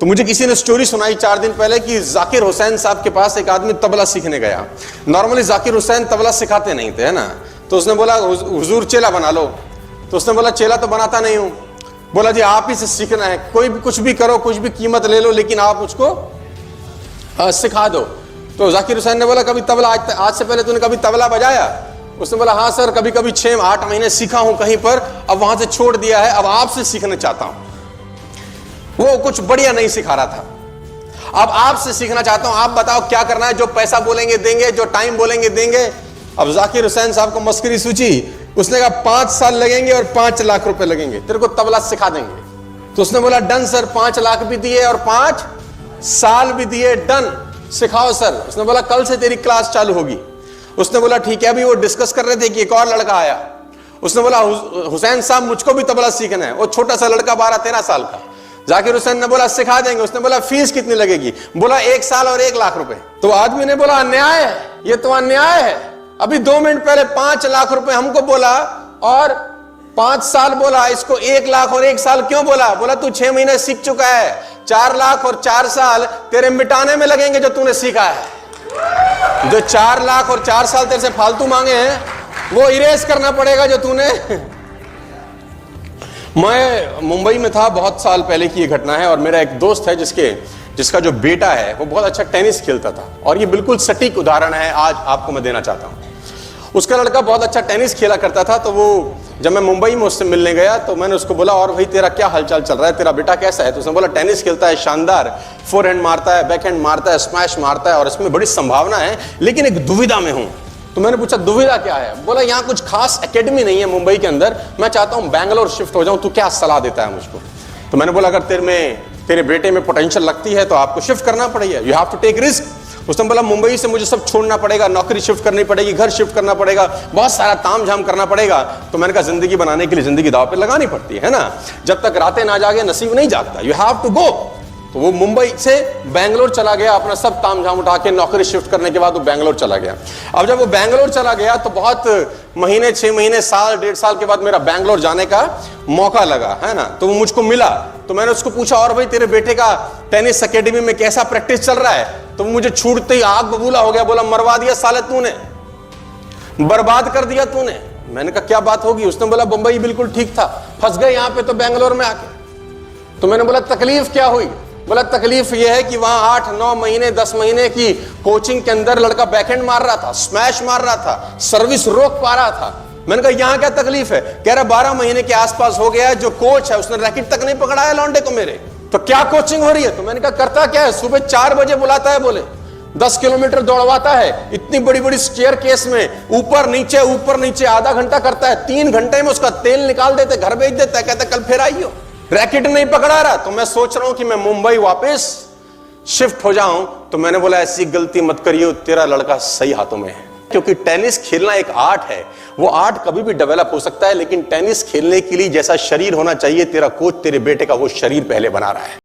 तो मुझे किसी ने स्टोरी सुनाई 4 दिन पहले कि जाकिर हुसैन साहब के पास एक आदमी तबला सीखने गया। नॉर्मली जाकिर हुसैन तबला सिखाते नहीं थे, है ना। तो उसने बोला हुजूर चेला बना लो। तो उसने बोला चेला तो बनाता नहीं हूं। बोला जी आप ही से सीखना है, कोई भी कुछ भी करो, कुछ भी कीमत ले लो, लेकिन आप मुझको सिखा दो। तो जाकिर हुसैन ने बोला कभी तबला आज से पहले तूने कभी तबला बजाया? उसने बोला हाँ सर, कभी कभी 6-8 महीने सीखा हूं कहीं पर, अब वहां से छोड़ दिया है, अब आपसे सीखना चाहता हूं। वो कुछ बढ़िया नहीं सिखा रहा था। अब आपसे सीखना चाहता हूं, आप बताओ क्या करना है, जो पैसा बोलेंगे देंगे, जो टाइम बोलेंगे देंगे। अब जाकिर हुसैन साहब को मस्करी सूझी। उसने कहा 5 साल लगेंगे और 5 लाख रुपए लगेंगे, तेरे को तबला सिखा देंगे। तो उसने बोला डन सर, 5 लाख भी दिए और 5 साल भी दिए, डन, सिखाओ सर। उसने बोला कल से तेरी क्लास चालू होगी। उसने बोला ठीक है। अभी वो डिस्कस कर रहे थे कि एक और लड़का आया। उसने बोला हुसैन साहब मुझको भी तबला सीखना है। वो छोटा सा लड़का 12-13 साल का। जाकिर हुसैन ने बोला सिखा देंगे। उसने बोला फीस कितनी लगेगी? बोला 1 साल और 1 लाख रुपए। तो आदमी ने बोला अन्याय है, ये तो अन्याय है। अभी 2 मिनट पहले 5 लाख रुपए हमको बोला और 5 साल बोला, इसको 1 लाख और 1 साल क्यों बोला? बोला तू 6 महीने सीख चुका है, 4 लाख और 4 साल तेरे मिटाने में लगेंगे जो तूने सीखा है। जो 4 लाख और 4 साल तेरे से फालतू मांगे हैं वो इरेज करना पड़ेगा जो तूने। मैं मुंबई में था, बहुत साल पहले की ये घटना है, और मेरा एक दोस्त है जिसका जो बेटा है वो बहुत अच्छा टेनिस खेलता था। और ये बिल्कुल सटीक उदाहरण है आज आपको मैं देना चाहता हूं। उसका लड़का बहुत अच्छा टेनिस खेला करता था। तो वो जब मैं मुंबई में उससे मिलने गया तो मैंने उसको बोला और भाई तेरा क्या हालचाल चल रहा है, तेरा बेटा कैसा है? तो उसने बोला टेनिस खेलता है, शानदार, फोरहैंड मारता है, बैकहैंड मारता है, स्मैश मारता है, और इसमें बड़ी संभावना है, लेकिन एक दुविधा में हूं। तो मैंने पूछा दुविधा क्या है? बोला यहाँ कुछ खास एकेडमी नहीं है मुंबई के अंदर, मैं चाहता हूँ बैंगलोर शिफ्ट हो जाऊं, तू क्या सलाह देता है मुझको? तो मैंने बोला अगर तेरे बेटे में पोटेंशियल लगती है तो आपको शिफ्ट करना पड़ेगा, you have to take risk. उसने बोला मुंबई से मुझे सब छोड़ना पड़ेगा, नौकरी शिफ्ट करनी पड़ेगी, घर शिफ्ट करना पड़ेगा, बहुत सारा तामझाम करना पड़ेगा। तो मैंने कहा जिंदगी बनाने के लिए जिंदगी दांव पे लगानी पड़ती है ना, जब तक रातें ना जागे नसीब नहीं जागता, यू हैव टू गो। तो वो मुंबई से बैंगलोर चला गया, अपना सब तामझाम उठा के, नौकरी शिफ्ट करने के बाद वो बैंगलोर चला गया। अब जब वो बैंगलोर चला गया तो बहुत महीने, 6 महीने, साल, 1.5 साल के बाद मेरा बैंगलोर जाने का मौका लगा, है ना। तो वो मुझको मिला। तो मैंने उसको पूछा और भाई तेरे बेटे का टेनिस एकेडमी में कैसा प्रैक्टिस चल रहा है? तो मुझे छूटते ही आग बबूला हो गया, बोला मरवा दिया साले तूने, बर्बाद कर दिया तूने। मैंने कहा क्या बात होगी? उसने बोला बंबई बिल्कुल ठीक था, फंस गए यहाँ पे तो बैंगलोर में आके। तो मैंने बोला तकलीफ क्या हुई? बोला तकलीफ यह है कि वहां 8-9 महीने, 10 महीने की कोचिंग के अंदर लड़का बैकहैंड मार रहा था, स्मैश मार रहा था, सर्विस रोक पा रहा था। मैंने कहा यहां क्या तकलीफ है? कह रहा 12 महीने के आसपास हो गया है, जो कोच है उसने रैकेट तक नहीं पकड़ा है लौंडे को मेरे। तो क्या कोचिंग हो रही है? तो मैंने कहा करता क्या है, सुबह 4 बजे बुलाता है, बोले 10 किलोमीटर दौड़वाता है, इतनी बड़ी बड़ी स्टेयर केस में ऊपर नीचे आधा घंटा करता है, 3 घंटे में उसका तेल निकाल देते, घर भेज देता है, कहता कल फिर आइयो। रैकेट नहीं पकड़ा रहा। तो मैं सोच रहा हूं कि मैं मुंबई वापस शिफ्ट हो जाऊं। तो मैंने बोला ऐसी गलती मत करियो, तेरा लड़का सही हाथों में है। क्योंकि टेनिस खेलना एक आर्ट है, वो आर्ट कभी भी डेवलप हो सकता है, लेकिन टेनिस खेलने के लिए जैसा शरीर होना चाहिए, तेरा कोच तेरे बेटे का वो शरीर पहले बना रहा है।